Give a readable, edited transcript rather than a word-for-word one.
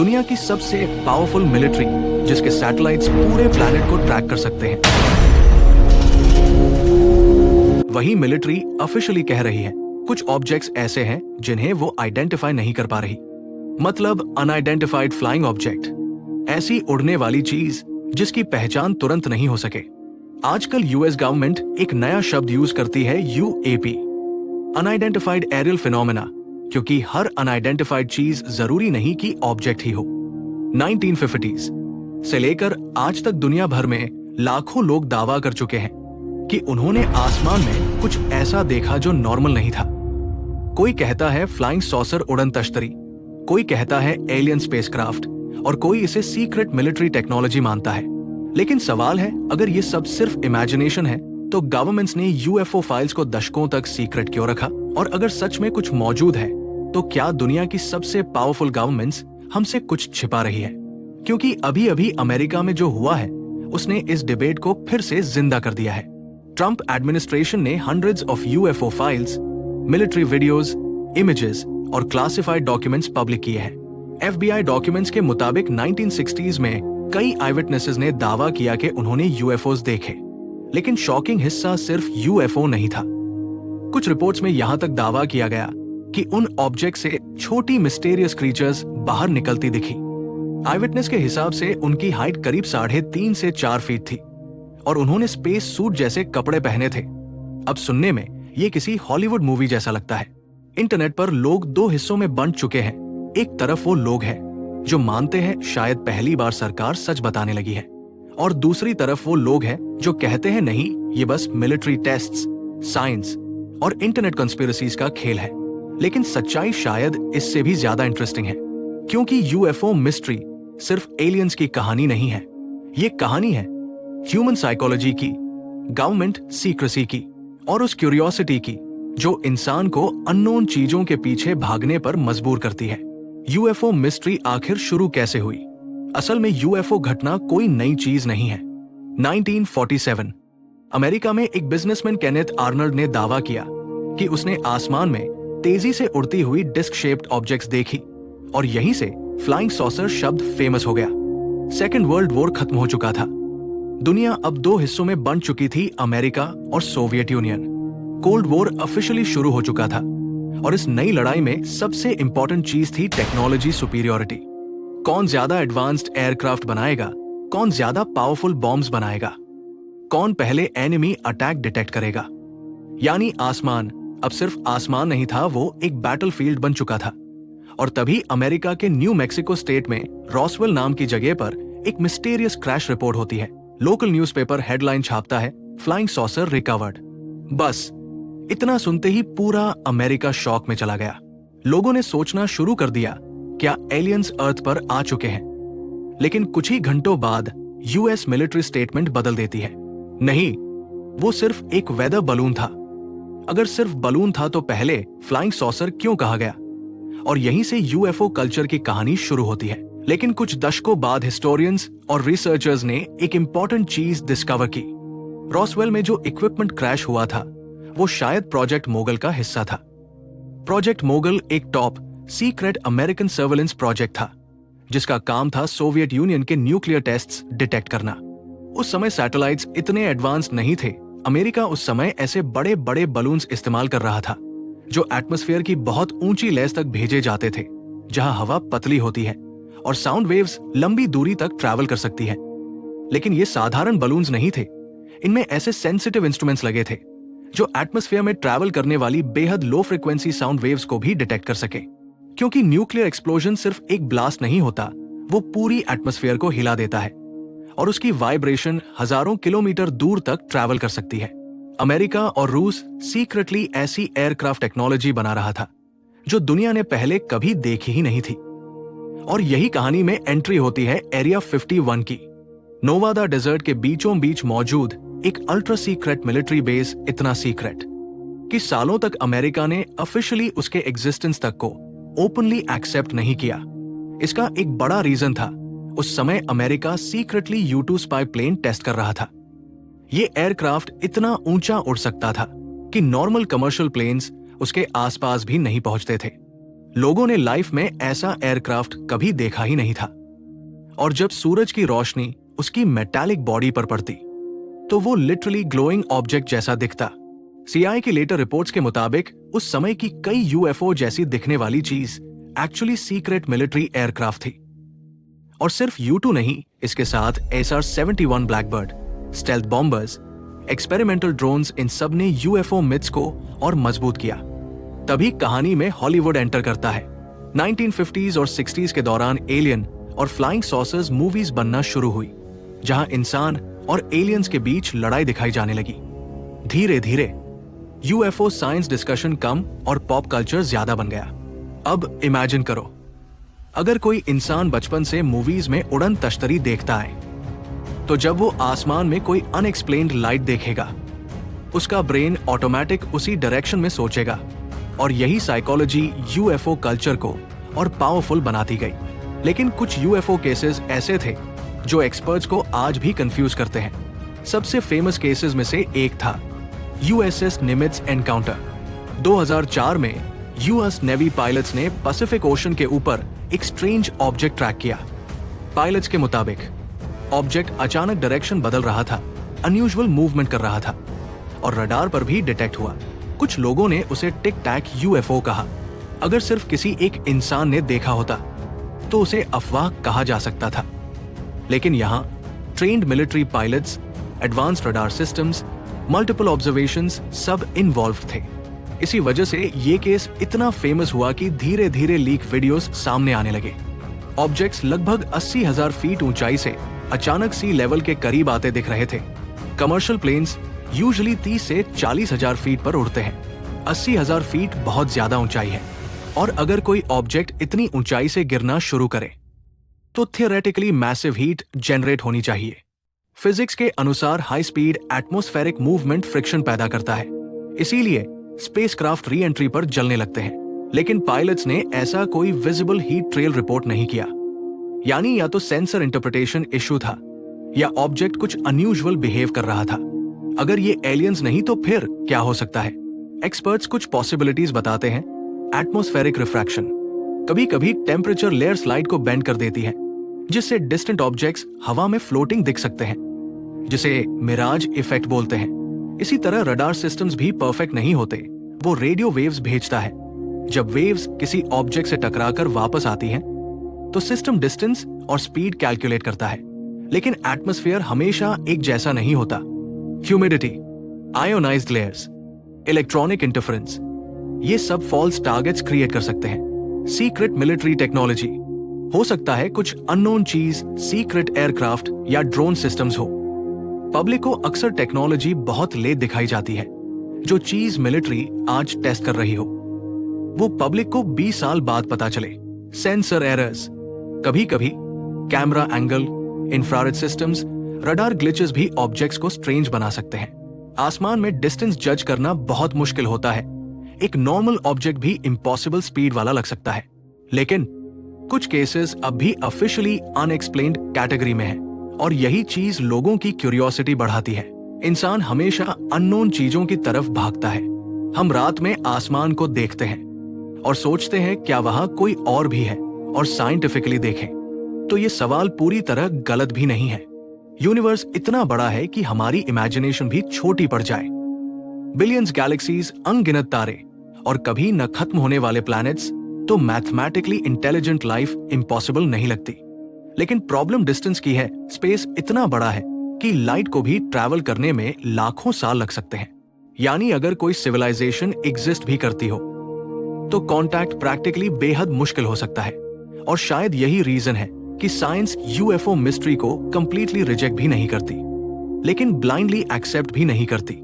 दुनिया की सबसे पावरफुल मिलिट्री जिसके सैटेलाइट्स पूरे प्लैनेट को ट्रैक कर सकते हैं। वही मिलिट्री ऑफिशियली कह रही है कुछ ऑब्जेक्ट्स ऐसे हैं जिन्हें वो आइडेंटिफाई नहीं कर पा रही, मतलब अनआइडेंटिफाइड फ्लाइंग ऑब्जेक्ट, ऐसी उड़ने वाली चीज जिसकी पहचान तुरंत नहीं हो सके। आजकल यूएस गवर्नमेंट एक नया शब्द यूज करती है, यूएपी, अनआइडेंटिफाइड एरियल फिनोमेना, क्योंकि हर अनआइडेंटिफाइड चीज जरूरी नहीं कि ऑब्जेक्ट ही हो। 1950s से लेकर आज तक दुनिया भर में लाखों लोग दावा कर चुके हैं कि उन्होंने आसमान में कुछ ऐसा देखा जो नॉर्मल नहीं था। कोई कहता है फ्लाइंग सॉसर उड़न तश्तरी, कोई कहता है एलियन स्पेसक्राफ्ट और कोई इसे सीक्रेट मिलिट्री टेक्नोलॉजी मानता है। लेकिन सवाल है, अगर ये सब सिर्फ इमेजिनेशन है तो गवर्नमेंट्स ने यूएफओ फाइल्स को दशकों तक सीक्रेट क्यों रखा? और अगर सच में कुछ मौजूद है तो क्या दुनिया की सबसे पावरफुल गवर्नमेंट्स हमसे कुछ छिपा रही है? क्योंकि अभी अभी अमेरिका में जो हुआ है उसने इस डिबेट को फिर से जिंदा कर दिया है। ट्रंप एडमिनिस्ट्रेशन ने hundreds of UFO files, military videos, images और क्लासिफाइड डॉक्यूमेंट्स पब्लिक किए हैं। एफबीआई डॉक्यूमेंट्स के मुताबिक 1960s में कई आई विटनेसेस ने दावा किया कि उन्होंने यूएफओस देखे, लेकिन शॉकिंग हिस्सा सिर्फ यूएफओ नहीं था। कुछ रिपोर्ट्स में यहां तक दावा किया गया कि उन ऑब्जेक्ट से छोटी मिस्टीरियस क्रीचर्स बाहर निकलती दिखी। आई विटनेस के हिसाब से उनकी हाइट करीब 3.5 से 4 फीट थी और उन्होंने स्पेस सूट जैसे कपड़े पहने थे। अब सुनने में ये किसी हॉलीवुड मूवी जैसा लगता है। इंटरनेट पर लोग दो हिस्सों में बंट चुके हैं। एक तरफ वो लोग हैं जो मानते हैं शायद पहली बार सरकार सच बताने लगी है, और दूसरी तरफ वो लोग हैं जो कहते हैं नहीं, ये बस मिलिट्री टेस्ट्स, साइंस और इंटरनेट कंस्पिरेसीज का खेल है। लेकिन सच्चाई शायद इससे भी ज्यादा इंटरेस्टिंग है, क्योंकि यूएफओ मिस्ट्री सिर्फ एलियंस की कहानी नहीं है। ये कहानी है ह्यूमन साइकोलॉजी की, गवर्नमेंट सीक्रेसी की और उस क्यूरियोसिटी की जो इंसान को अननोन चीजों के पीछे भागने पर मजबूर करती है। यूएफओ मिस्ट्री आखिर शुरू कैसे हुई? असल में यूएफओ घटना कोई नई चीज नहीं है। 1947 अमेरिका में एक बिजनेसमैन केनेथ आर्नल्ड ने दावा किया कि उसने आसमान में तेजी से उड़ती हुई डिस्क शेप्ड ऑब्जेक्ट्स देखी और यहीं से फ्लाइंग सॉसर शब्द फेमस हो गया। सेकेंड वर्ल्ड वॉर खत्म हो चुका था। दुनिया अब दो हिस्सों में बंट चुकी थी, अमेरिका और Soviet union. Cold war officially शुरू हो चुका था और इस नई लड़ाई में सबसे इंपॉर्टेंट चीज थी टेक्नोलॉजी सुपीरियोरिटी। कौन ज्यादा एडवांस्ड एयरक्राफ्ट बनाएगा, कौन ज्यादा पावरफुल बॉम्ब्स बनाएगा, कौन पहले एनिमी अटैक डिटेक्ट करेगा। यानी आसमान अब सिर्फ आसमान नहीं था, वो एक बैटलफील्ड बन चुका था। और तभी अमेरिका के न्यू मैक्सिको स्टेट में रॉसवेल नाम की जगह पर एक मिस्टीरियस क्रैश रिपोर्ट होती है। लोकल न्यूज़पेपर हेडलाइन छापता है, फ्लाइंग सॉसर रिकवर्ड। बस इतना सुनते ही पूरा अमेरिका शॉक में चला गया। लोगों ने सोचना शुरू कर दिया, क्या एलियंस अर्थ पर आ चुके हैं? लेकिन कुछ ही घंटों बाद यूएस मिलिट्री स्टेटमेंट बदल देती है, नहीं, वो सिर्फ एक वेदर बलून था। अगर सिर्फ बलून था तो पहले फ्लाइंग सॉसर क्यों कहा गया? और यहीं से यूएफओ कल्चर की कहानी शुरू होती है। लेकिन कुछ दशकों बाद हिस्टोरियंस और रिसर्चर्स ने एक इंपॉर्टेंट चीज डिस्कवर की। रॉसवेल में जो इक्विपमेंट क्रैश हुआ था वो शायद प्रोजेक्ट मोगल का हिस्सा था। प्रोजेक्ट मोगल एक top secret American surveillance project था जिसका काम था सोवियत यूनियन के न्यूक्लियर टेस्ट्स डिटेक्ट करना। उस समय सैटेलाइट्स इतने एडवांस नहीं थे। अमेरिका उस समय ऐसे बड़े बड़े बलून्स इस्तेमाल कर रहा था जो एटमॉस्फेयर की बहुत ऊंची लेस तक भेजे जाते थे, जहां हवा पतली होती है और साउंड वेव्स लंबी दूरी तक ट्रैवल कर सकती है। लेकिन ये साधारण बलून्स नहीं थे, इनमें ऐसे सेंसिटिव इंस्ट्रूमेंट्स लगे थे जो एटमॉस्फेयर में ट्रैवल करने वाली बेहद लो फ्रीक्वेंसी साउंड वेव्स को भी डिटेक्ट कर सके। क्योंकि न्यूक्लियर एक्सप्लोजन सिर्फ एक ब्लास्ट नहीं होता, वो पूरी एटमॉस्फेयर को हिला देता है और उसकी वाइब्रेशन हजारों किलोमीटर दूर तक ट्रैवल कर सकती है। अमेरिका और रूस सीक्रेटली ऐसी एयरक्राफ्ट टेक्नोलॉजी बना रहा था जो दुनिया ने पहले कभी देखी ही नहीं थी। और यही कहानी में एंट्री होती है एरिया 51 की। नोवादा डेजर्ट के बीचों बीच मौजूद एक अल्ट्रा सीक्रेट मिलिट्री बेस, इतना सीक्रेट कि सालों तक अमेरिका ने ऑफिशियली उसके एग्जिस्टेंस तक को ओपनली एक्सेप्ट नहीं किया। इसका एक बड़ा रीजन था, उस समय America secretly U-2 spy plane test कर रहा था। ये एयरक्राफ्ट इतना ऊंचा उड़ सकता था कि नॉर्मल कमर्शियल प्लेन्स उसके आसपास भी नहीं पहुंचते थे। लोगों ने लाइफ में ऐसा एयरक्राफ्ट कभी देखा ही नहीं था। और जब सूरज की रोशनी उसकी मेटालिक बॉडी पर पड़ती तो वो लिटरली ग्लोइंग ऑब्जेक्ट जैसा दिखता। सीआईए की लेटर रिपोर्ट्स के मुताबिक उस समय की कई यूएफओ जैसी दिखने वाली चीज एक्चुअली सीक्रेट मिलिट्री एयरक्राफ्ट थी। और सिर्फ U2 नहीं, इसके साथ SR-71 blackbird, stealth bombers, experimental drones, इन सब ने यूएफओ मिथ्स को और मजबूत किया। तभी कहानी में हॉलीवुड एंटर करता है। 1950s और 60s के दौरान एलियन और फ्लाइंग सॉसर्स मूवीज बनना शुरू हुई, जहां इंसान और एलियंस के बीच लड़ाई दिखाई जाने लगी। धीरे धीरे यूएफओ साइंस डिस्कशन कम और पॉप कल्चर ज्यादा बन गया। अब इमेजिन करो, अगर कोई इंसान बचपन से मूवीज में उड़न तश्तरी देखता है, तो जब वो आसमान में कोई अनएक्सप्लेन्ड लाइट देखेगा, उसका ब्रेन ऑटोमेटिक उसी डायरेक्शन में सोचेगा। और यही साइकोलॉजी यूएफओ कल्चर को और पावरफुल बनाती गई। लेकिन कुछ यूएफओ केसेस ऐसे थे जो एक्सपर्ट्स को आज भी कंफ्यूज करते हैं। सबसे फेमस केसेस में से एक था यूएसएस निमित्ज एनकाउंटर। 2004 में यूएस नेवी पायलट्स ने पैसिफिक ओशन के ऊपर एक स्ट्रेंज ऑब्जेक्ट ट्रैक किया। पायलट्स के मुताबिक ऑब्जेक्ट अचानक डायरेक्शन बदल रहा था, अनयूजुअल मूवमेंट कर रहा था और रडार पर भी डिटेक्ट हुआ। कुछ लोगों ने उसे टिक टैक यूएफओ कहा। अगर सिर्फ किसी एक इंसान ने देखा होता तो उसे अफवाह कहा जा सकता था। लेकिन यहां trained military pilots, advanced radar systems, multiple observations सब इन्वॉल्व थे। इसी वजह से ये केस इतना फेमस हुआ कि धीरे धीरे लीक वीडियोस सामने आने लगे। ऑब्जेक्ट्स लगभग 80,000 फीट ऊंचाई से अचानक सी लेवल के करीब आते दिख रहे थे। कमर्शियल प्लेन्स यूजुअली 30 से 40,000 फीट पर उड़ते हैं। 80,000 फीट बहुत ज्यादा ऊंचाई है। और अगर कोई ऑब्जेक्ट इतनी ऊंचाई से गिरना शुरू करे तो थियोरेटिकली मैसिव हीट जनरेट होनी चाहिए। फिजिक्स के अनुसार high speed atmospheric movement friction पैदा करता है, इसीलिए स्पेसक्राफ्ट री एंट्री पर जलने लगते हैं। लेकिन पायलट्स ने ऐसा कोई विजिबल हीट ट्रेल रिपोर्ट नहीं किया। यानी या तो सेंसर इंटरप्रिटेशन इशू था या ऑब्जेक्ट कुछ अनयूजुअल बिहेव कर रहा था। अगर ये एलियंस नहीं तो फिर क्या हो सकता है? एक्सपर्ट्स कुछ पॉसिबिलिटीज बताते हैं। एटमॉस्फेरिक रिफ्रैक्शन, कभी कभी टेम्परेचर लेयर स्लाइड को बेंड कर देती है, जिससे डिस्टेंट ऑब्जेक्ट्स हवा में फ्लोटिंग दिख सकते हैं, जिसे मिराज इफेक्ट बोलते हैं। इसी तरह रडार सिस्टम्स भी परफेक्ट नहीं होते, वो रेडियो वेव्स भेजता है। जब वेव्स किसी ऑब्जेक्ट से टकराकर वापस आती हैं, तो सिस्टम डिस्टेंस और स्पीड कैलकुलेट करता है। लेकिन एटमॉस्फेयर हमेशा एक जैसा नहीं होता। Humidity, ionised layers, electronic interference, ये सब फॉल्स टारगेट्स क्रिएट कर सकते हैं। सीक्रेट मिलिट्री टेक्नोलॉजी, हो सकता है कुछ अननोन चीज सीक्रेट एयरक्राफ्ट या ड्रोन सिस्टम्स हो। पब्लिक को अक्सर टेक्नोलॉजी बहुत लेट दिखाई जाती है। जो चीज मिलिट्री आज टेस्ट कर रही हो, वो पब्लिक को 20 साल बाद पता चले। सेंसर एरर्स, कभी कभी camera angle, infrared systems, radar glitches भी ऑब्जेक्ट्स को स्ट्रेंज बना सकते हैं। आसमान में डिस्टेंस जज करना बहुत मुश्किल होता है। एक नॉर्मल ऑब्जेक्ट भी इम्पॉसिबल स्पीड वाला लग सकता है। लेकिन कुछ केसेस अब भी ऑफिशियली अनएक्सप्लेन्ड कैटेगरी में है, और यही चीज लोगों की क्यूरियोसिटी बढ़ाती है। इंसान हमेशा अननोन चीजों की तरफ भागता है। हम रात में आसमान को देखते हैं और सोचते हैं क्या वहां कोई और भी है, और साइंटिफिकली देखें तो ये सवाल पूरी तरह गलत भी नहीं है। यूनिवर्स इतना बड़ा है कि हमारी इमेजिनेशन भी छोटी पड़ जाए। बिलियंस गैलेक्सीज, अनगिनत तारे और कभी न खत्म होने वाले प्लैनेट्स, तो मैथमेटिकली इंटेलिजेंट लाइफ इम्पॉसिबल नहीं लगती। लेकिन प्रॉब्लम डिस्टेंस की है। स्पेस इतना बड़ा है कि लाइट को भी ट्रैवल करने में लाखों साल लग सकते हैं। यानी अगर कोई सिविलाइजेशन एग्जिस्ट भी करती हो तो कांटेक्ट प्रैक्टिकली बेहद मुश्किल हो सकता है। और शायद यही रीजन है कि साइंस यूएफओ मिस्ट्री को कंप्लीटली रिजेक्ट भी नहीं करती, लेकिन ब्लाइंडली एक्सेप्ट भी नहीं करती।